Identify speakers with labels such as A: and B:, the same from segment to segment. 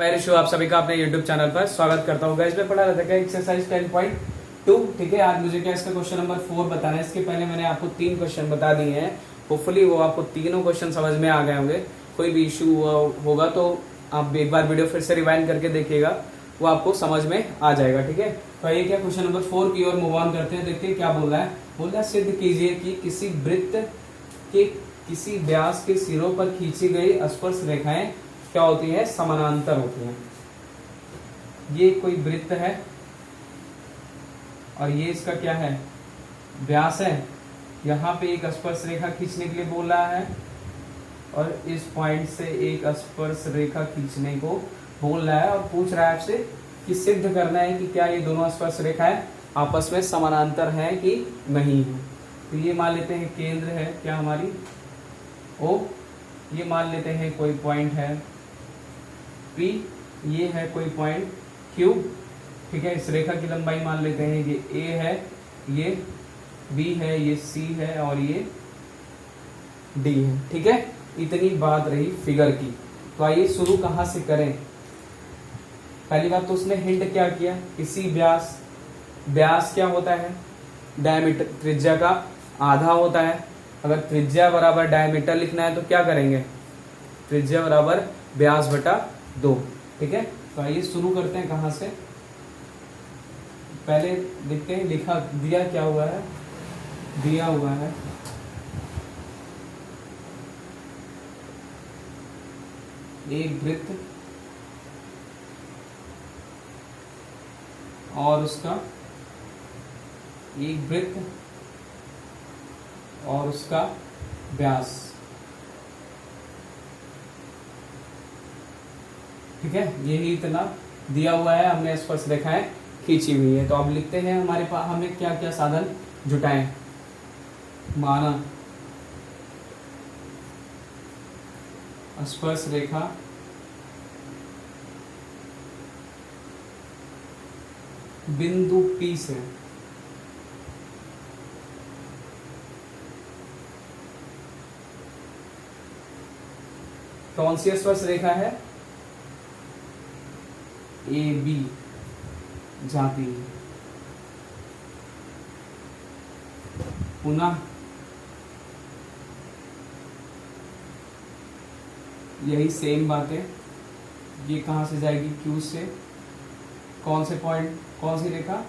A: मैं ऋषु, आप सभी का अपने YouTube चैनल पर स्वागत करता हूँ। गाइस मैं पढ़ा रहा था क्या एक्सरसाइज 10.2, ठीक है। आज मुझे क्या इसका क्वेश्चन नंबर 4 बताना है। इसके पहले मैंने आपको 3 क्वेश्चन बता दिए हैं। होपफुली वो आपको तीनों क्वेश्चन समझ में आ गए होंगे। कोई भी इशू होगा तो आप एक बार वीडियो फिर से रिवाइंड करके देखिएगा, वो आपको समझ में आ जाएगा, ठीक है। तो ये क्या क्वेश्चन नंबर 4 की ओर मूव ऑन करते हैं। देखते हैं क्या बोल रहा है। बोल रहा है सिद्ध कीजिए कि किसी वृत्त के किसी व्यास के सिरों पर खींची गई स्पर्श रेखाएं क्या होती है, समानांतर होती हैं। ये कोई वृत्त है और ये इसका क्या है, व्यास है। यहाँ पे एक स्पर्श रेखा खींचने के लिए बोल रहा है और इस पॉइंट से एक स्पर्श रेखा खींचने को बोल रहा है और पूछ रहा है आपसे कि सिद्ध करना है कि क्या ये दोनों स्पर्श रेखाएं आपस में समानांतर हैं कि नहीं है। तो ये मान लेते हैं केंद्र है क्या हमारी ओ, ये मान लेते हैं कोई पॉइंट है P, ये है कोई पॉइंट Q, ठीक है। इस रेखा की लंबाई मान लेते हैं ये A है, ये B है, ये C है और ये D है, ठीक है। इतनी बात रही फिगर की। तो आइए शुरू कहाँ से करें। पहली बात तो उसने हिंट क्या किया, किसी व्यास क्या होता है, डायमीटर, त्रिज्या का आधा होता है। अगर त्रिज्या बराबर डायमीटर लिखना है तो क्या करेंगे, त्रिज्या बराबर व्यास बटा 2, ठीक है। तो आइए शुरू करते हैं कहाँ से। पहले देखते हैं लिखा दिया क्या हुआ है। दिया हुआ है एक वृत्त और उसका एक वृत्त और उसका व्यास, ठीक है। यही इतना दिया हुआ है, हमने स्पर्श रेखाएं खींची हुई है। तो अब लिखते हैं हमारे पास हमें क्या क्या साधन जुटाएं। माना स्पर्श रेखा बिंदु P से कौन सी स्पर्श रेखा है, AB जाती है। पुनः यही सेम बात है, ये कहां से जाएगी, Q से। कौन से पॉइंट, कौन सी रेखा,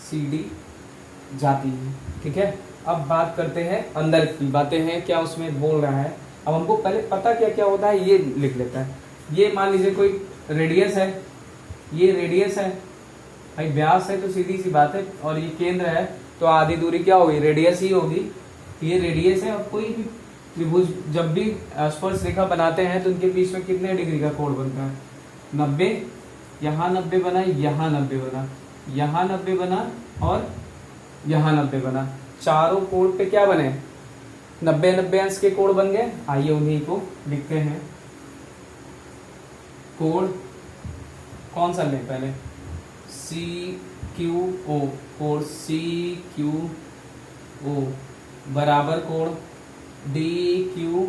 A: CD जाती है, ठीक है। अब बात करते हैं अंदर की बातें हैं, क्या उसमें बोल रहा है। अब हमको पहले पता क्या क्या होता है ये लिख लेता है। ये मान लीजिए कोई रेडियस है, ये रेडियस है भाई, व्यास है तो सीधी सी बात है, और ये केंद्र है तो आधी दूरी क्या होगी, रेडियस ही होगी। ये रेडियस है। और कोई भी त्रिभुज जब भी स्पर्श रेखा बनाते हैं तो उनके बीच में कितने डिग्री का कोण बनता है, 90। यहाँ 90 बना, यहाँ 90 बना, यहाँ 90 बना और यहाँ 90 बना। चारों कोण पे क्या बने, 90-90 अंश के कोण बन गए। आइए उन्हीं को लिखते हैं। कोण कौन सा लें पहले, CQO, कोण CQO बराबर कोण DQO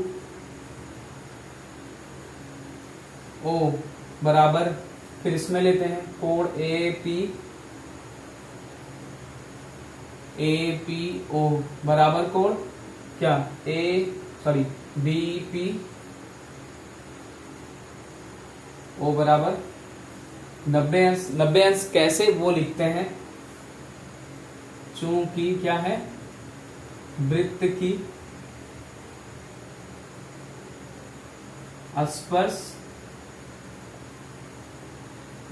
A: बराबर, फिर इसमें लेते हैं कोण APO बराबर कोण क्या, BPO बराबर 90 अंश। 90 अंश कैसे वो लिखते हैं, चूंकि क्या है, वृत्त की स्पर्श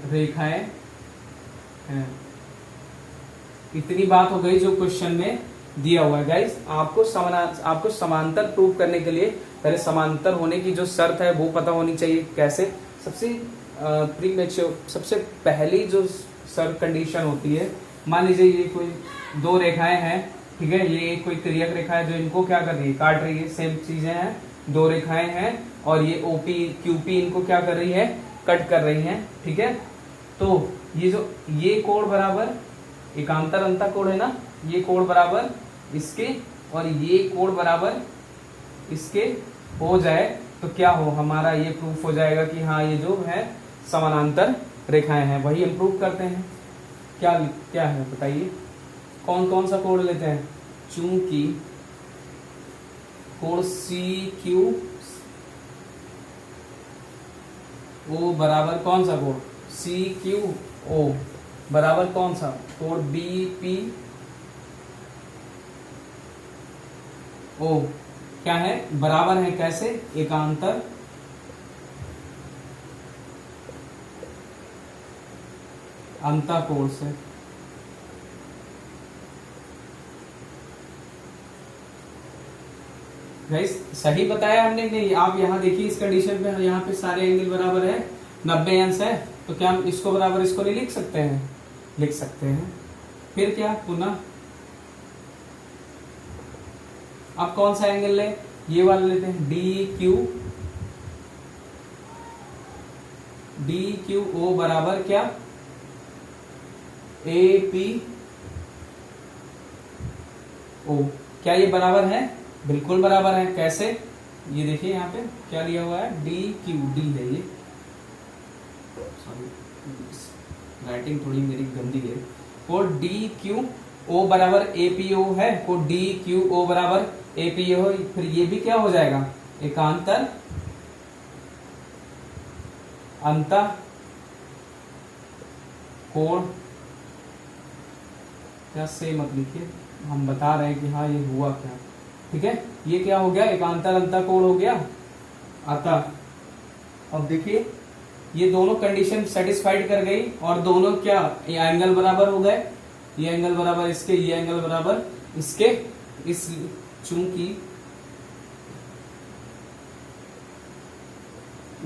A: रेखाएं हैं। इतनी बात हो गई जो क्वेश्चन में दिया हुआ है। गाइस आपको समांतर प्रूव करने के लिए पहले समांतर होने की जो शर्त है वो पता होनी चाहिए। कैसे, सबसे पहली जो शर्त कंडीशन होती है, मान लीजिए ये कोई दो रेखाएं हैं, ठीक है। ये कोई तिर्यक रेखा है जो इनको क्या कर रही है, काट रही है। सेम चीजें हैं, दो रेखाएं हैं और ये OP QP इनको क्या कर रही है, कट कर रही है, ठीक है। तो ये कोण बराबर एकांतर अंतर कोण है ना, ये कोण बराबर इसके और ये कोण बराबर इसके हो जाए तो क्या हो, हमारा ये प्रूफ हो जाएगा कि हाँ ये जो है समानांतर रेखाएं हैं, वही हम प्रूव करते हैं। क्या क्या है बताइए, कौन कौन सा कोण लेते हैं? चूंकि कोण सी क्यू ओ बराबर कौन सा कोण? सी क्यू ओ बराबर कौन सा कोण? बी पी ओ क्या है? बराबर है कैसे? एकांतर अंतःकोण से। गाइस सही बताया हमने नहीं? आप यहाँ देखिए इस कंडीशन पे, यहाँ पे सारे एंगल बराबर है, 90 अंश है, तो क्या हम इसको बराबर इसको नहीं लिख सकते हैं? लिख सकते हैं। फिर क्या पुनः अब कौन सा एंगल ले? ये वाला लेते हैं, डी क्यू ओ बराबर क्या? A P O. क्या ये बराबर है? बिल्कुल बराबर है। कैसे? ये देखिए यहाँ पे क्या लिया हुआ है? डी क्यू, डी है ये, सॉरी राइटिंग थोड़ी मेरी गंदी है। और डी क्यू ओ बराबर ए पी ओ है, को डी क्यू ओ बराबर ए पी ओ, फिर ये भी क्या हो जाएगा? एकांतर अंतः कोण। क्या से मत लिखिए, हम बता रहे हैं कि हाँ ये हुआ क्या। ठीक है, ये क्या हो गया? एकांतर अंतः कोण हो गया। अतः अब देखिए ये दोनों कंडीशन सेटिस्फाइड कर गई और दोनों क्या एंगल बराबर हो गए। ये एंगल बराबर इसके, ये एंगल बराबर इसके। इस चूंकि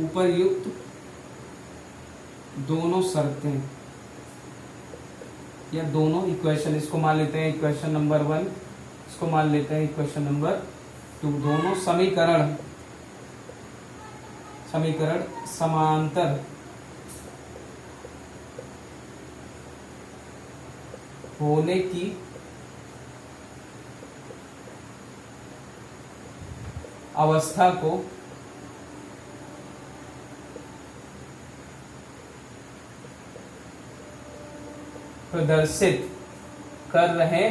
A: ऊपर युक्त दोनों शर्तें या दोनों इक्वेशन, इसको मान लेते हैं इक्वेशन नंबर 1, इसको मान लेते हैं इक्वेशन नंबर 2, दोनों समीकरण समांतर होने की अवस्था को प्रदर्शित कर रहे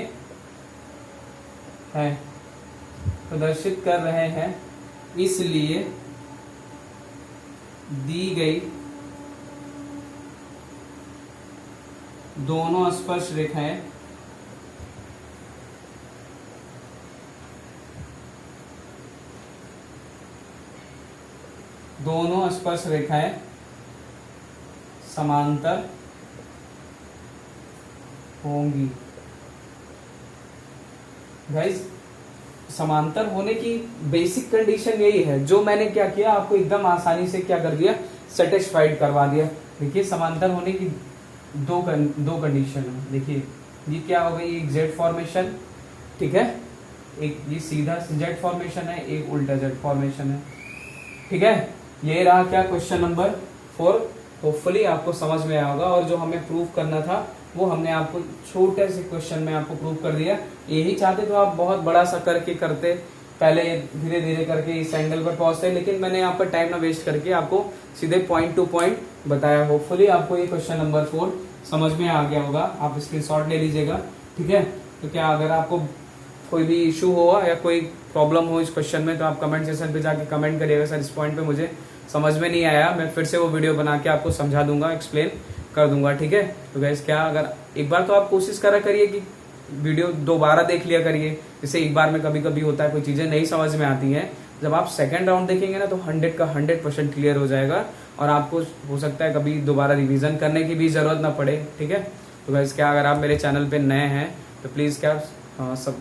A: हैं, इसलिए दी गई दोनों स्पर्श रेखाएं समांतर होंगी। गाइस समांतर होने की बेसिक कंडीशन यही है, जो मैंने क्या किया आपको एकदम आसानी से क्या कर दिया? सेटिस्फाइड करवा दिया। देखिए समांतर होने की दो कंडीशन है। देखिए ये क्या हो गई? एक जेड फॉर्मेशन, ठीक है, एक ये सीधा जेड फॉर्मेशन है, एक उल्टा जेड फॉर्मेशन है। ठीक है, ये रहा क्या? Question number 4। होपफुली आपको समझ में आया होगा, और जो हमें प्रूव करना था वो हमने आपको छोटे से क्वेश्चन में आपको प्रूव कर दिया। यही चाहते तो आप बहुत बड़ा सा करके करते, पहले धीरे धीरे करके इस एंगल पर पहुंचते, लेकिन मैंने यहाँ पर टाइम ना वेस्ट करके आपको सीधे पॉइंट टू पॉइंट बताया। होपफुली आपको ये क्वेश्चन नंबर 4 समझ में आ गया होगा। आप स्क्रीनशॉट ले लीजिएगा। ठीक है, तो क्या अगर आपको कोई भी इशू हो या कोई प्रॉब्लम हो इस क्वेश्चन में, तो आप कमेंट सेक्शन पे जाके कमेंट करिएगा, सर इस पॉइंट पे मुझे समझ में नहीं आया, मैं फिर से वो वीडियो बना के आपको समझा दूंगा, एक्सप्लेन कर दूंगा। ठीक है, तो गाइस क्या अगर एक बार तो आप कोशिश करा करिए कि वीडियो दोबारा देख लिया करिए। जैसे एक बार में कभी कभी होता है कोई चीजें नहीं समझ में आती हैं, जब आप सेकंड राउंड देखेंगे ना तो 100 का 100% क्लियर हो जाएगा, और आपको हो सकता है कभी दोबारा रिवीजन करने की भी जरूरत ना पड़े। ठीक है, तो गाइस क्या अगर आप मेरे चैनल पे नए हैं तो प्लीज क्या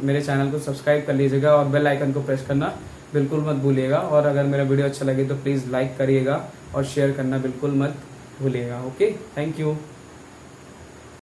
A: मेरे चैनल को सब्सक्राइब कर लीजिएगा और बेल आइकन को प्रेस करना बिल्कुल मत भूलिएगा। और अगर मेरा वीडियो अच्छा लगे तो प्लीज लाइक करिएगा और शेयर करना बिल्कुल मत भूलिएगा। Okay, thank you.